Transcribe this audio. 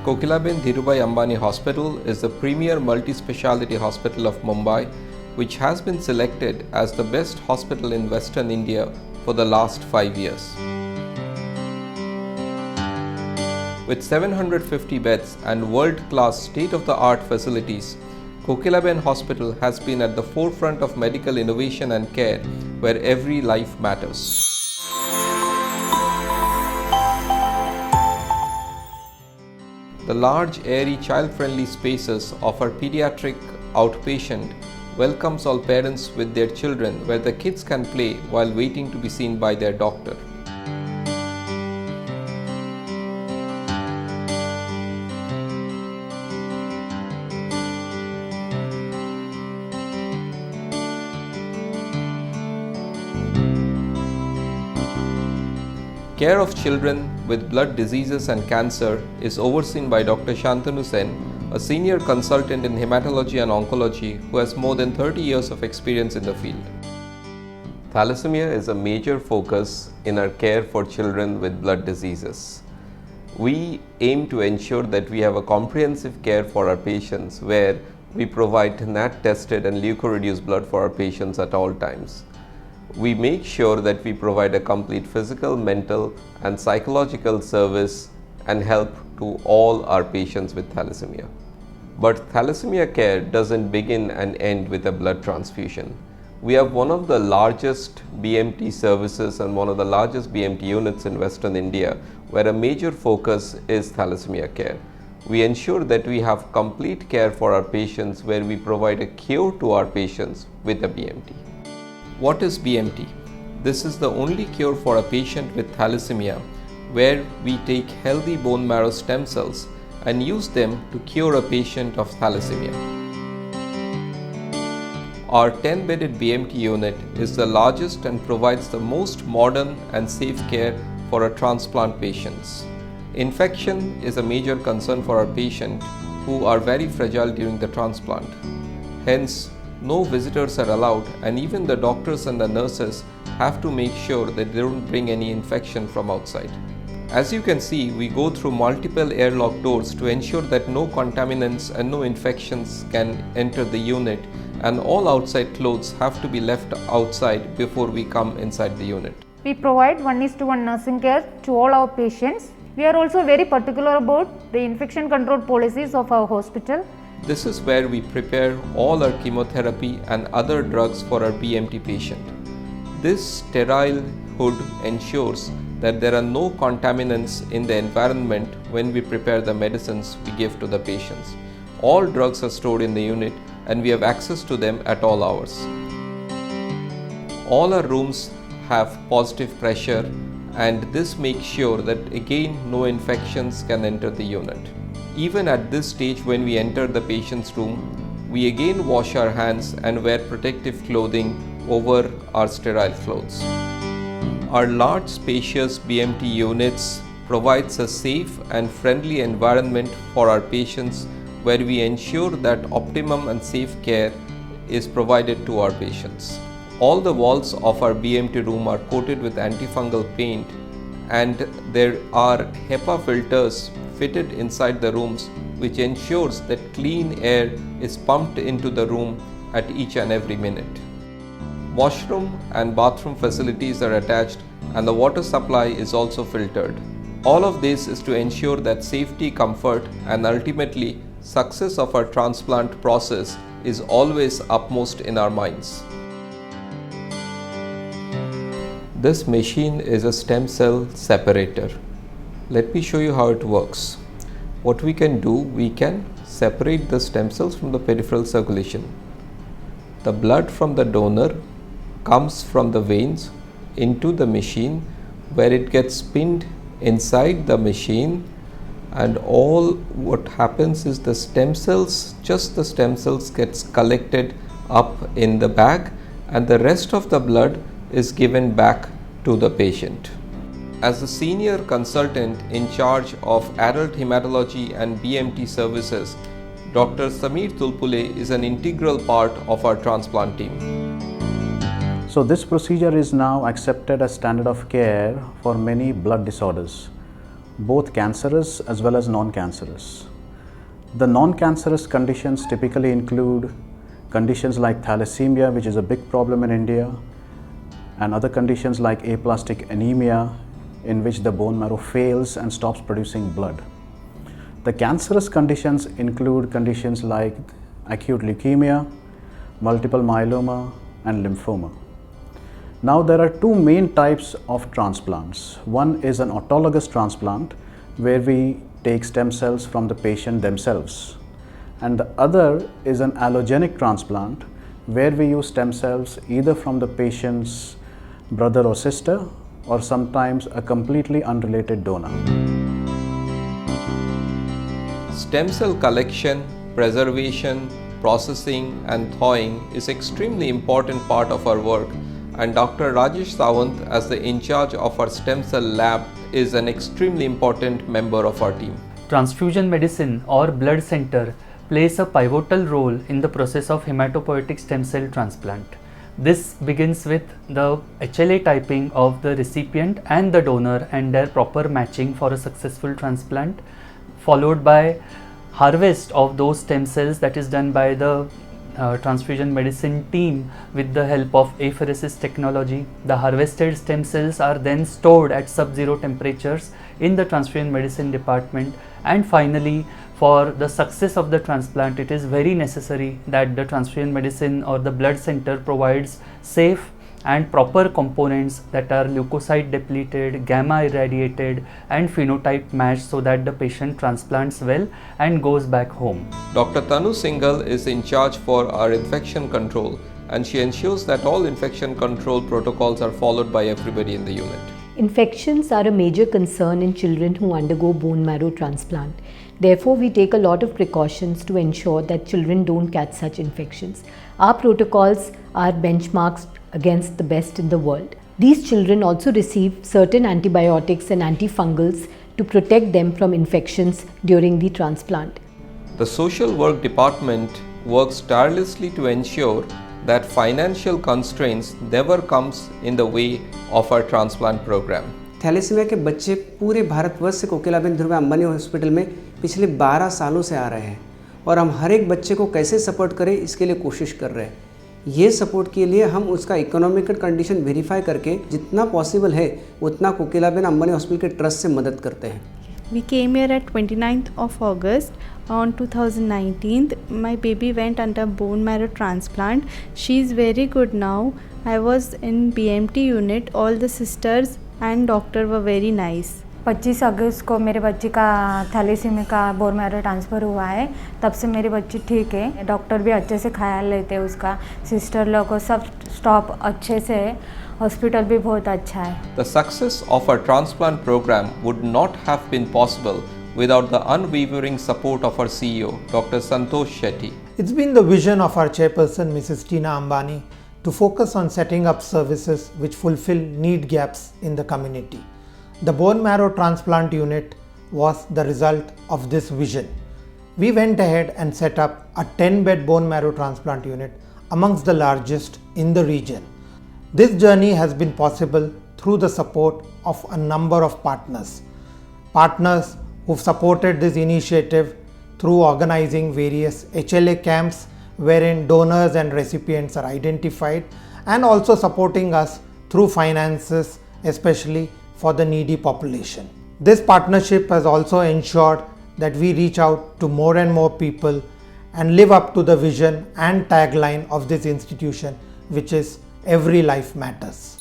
Kokilaben Dhirubhai Ambani Hospital is the premier multi-speciality hospital of Mumbai, which has been selected as the best hospital in Western India for the last 5 years. With 750 beds and world-class state-of-the-art facilities, Kokilaben Hospital has been at the forefront of medical innovation and care where every life matters. The large, airy, child-friendly spaces of our pediatric outpatient welcomes all parents with their children where the kids can play while waiting to be seen by their doctor. Care of children with blood diseases and cancer is overseen by Dr. Shantanu Sen, a senior consultant in hematology and oncology who has more than 30 years of experience in the field. Thalassemia is a major focus in our care for children with blood diseases. We aim to ensure that we have a comprehensive care for our patients where we provide NAT-tested and leukoreduced blood for our patients at all times. We make sure that we provide a complete physical, mental and psychological service and help to all our patients with thalassemia. But thalassemia care doesn't begin and end with a blood transfusion. We have one of the largest BMT services and one of the largest BMT units in Western India where a major focus is thalassemia care. We ensure that we have complete care for our patients where we provide a cure to our patients with a BMT. What is BMT? This is the only cure for a patient with thalassemia where we take healthy bone marrow stem cells and use them to cure a patient of thalassemia. Our 10-bedded BMT unit is the largest and provides the most modern and safe care for our transplant patients. Infection is a major concern for our patients who are very fragile during the transplant. Hence, no visitors are allowed and even the doctors and the nurses have to make sure that they don't bring any infection from outside. As you can see, we go through multiple airlock doors to ensure that no contaminants and no infections can enter the unit, and all outside clothes have to be left outside before we come inside the unit. We provide 1:1 nursing care to all our patients. We are also very particular about the infection control policies of our hospital. This is where we prepare all our chemotherapy and other drugs for our BMT patient. This sterile hood ensures that there are no contaminants in the environment when we prepare the medicines we give to the patients. All drugs are stored in the unit and we have access to them at all hours. All our rooms have positive pressure and this makes sure that again no infections can enter the unit. Even at this stage when we enter the patient's room, we again wash our hands and wear protective clothing over our sterile clothes. Our large spacious BMT units provides a safe and friendly environment for our patients where we ensure that optimum and safe care is provided to our patients. All the walls of our BMT room are coated with antifungal paint and there are HEPA filters fitted inside the rooms which ensures that clean air is pumped into the room at each and every minute. Washroom and bathroom facilities are attached and the water supply is also filtered. All of this is to ensure that safety, comfort and ultimately success of our transplant process is always upmost in our minds. This machine is a stem cell separator. Let me show you how it works. What we can do, we can separate the stem cells from the peripheral circulation. The blood from the donor comes from the veins into the machine where it gets pinned inside the machine and all what happens is the stem cells, just the stem cells gets collected up in the bag, and the rest of the blood is given back to the patient. As the senior consultant in charge of adult hematology and BMT services, Dr. Sameer Tulpule is an integral part of our transplant team. So this procedure is now accepted as standard of care for many blood disorders, both cancerous as well as non-cancerous. The non-cancerous conditions typically include conditions like thalassemia, which is a big problem in India, and other conditions like aplastic anemia, in which the bone marrow fails and stops producing blood. The cancerous conditions include conditions like acute leukemia, multiple myeloma, and lymphoma. Now there are two main types of transplants. One is an autologous transplant, where we take stem cells from the patient themselves. And the other is an allogenic transplant, where we use stem cells either from the patient's brother or sister, or sometimes a completely unrelated donor. Stem cell collection, preservation, processing and thawing is extremely important part of our work, and Dr. Rajesh Sawant, as the in charge of our stem cell lab, is an extremely important member of our team. Transfusion medicine or blood center plays a pivotal role in the process of hematopoietic stem cell transplant. This begins with the HLA typing of the recipient and the donor and their proper matching for a successful transplant, followed by harvest of those stem cells that is done by the transfusion medicine team with the help of apheresis technology. The harvested stem cells are then stored at sub-zero temperatures in the transfusion medicine department, and finally, for the success of the transplant, it is very necessary that the transfusion medicine or the blood center provides safe and proper components that are leukocyte depleted, gamma irradiated and phenotype matched, so that the patient transplants well and goes back home. Dr. Tanu Singhal is in charge for our infection control, and she ensures that all infection control protocols are followed by everybody in the unit. Infections are a major concern in children who undergo bone marrow transplant. Therefore, we take a lot of precautions to ensure that children don't catch such infections. Our protocols are benchmarks against the best in the world. These children also receive certain antibiotics and antifungals to protect them from infections during the transplant. The social work department works tirelessly to ensure that financial constraints never comes in the way of our transplant program. Thalassemia के बच्चे पूरे भारतवर्ष से कोकिलाबेन ध्रुव Ambani hospital में पिछले 12 सालों से आ रहे हैं, और हम हर एक बच्चे को कैसे सपोर्ट करें इसके लिए कोशिश कर रहे हैं। ये सपोर्ट के लिए हम उसका इकोनॉमिकल कंडीशन वेरीफाई करके जितना पॉसिबल है उतना कोकिलाबेन अंबानी हॉस्पिटल के ट्रस्ट से मदद करते हैं। We came here at 29th of August on 2019. My baby went under bone marrow transplant. She is very good now. I was in BMT unit. All the sisters and doctor were very nice. 25 अगस्त को मेरे बच्चे का thalassaemia का bone marrow transfer हुआ है। तब से मेरी बच्ची ठीक है। डॉक्टर भी अच्छे से ख्याल लेते हैं उसका, सिस्टर लोग को सब स्टॉप अच्छे से है, हॉस्पिटल भी बहुत अच्छा है। The success of our transplant program would not have been possible without the unwavering support of our CEO, Dr. Santosh Shetty. It's been the vision of our chairperson, Mrs. Tina Ambani, to focus on setting up services which fulfill need gaps in the community. The bone marrow transplant unit was the result of this vision. We went ahead and set up a 10-bed bone marrow transplant unit, amongst the largest in the region. This journey has been possible through the support of a number of partners. Partners who've supported this initiative through organizing various HLA camps wherein donors and recipients are identified, and also supporting us through finances, especially for the needy population. This partnership has also ensured that we reach out to more and more people and live up to the vision and tagline of this institution, which is "Every Life Matters."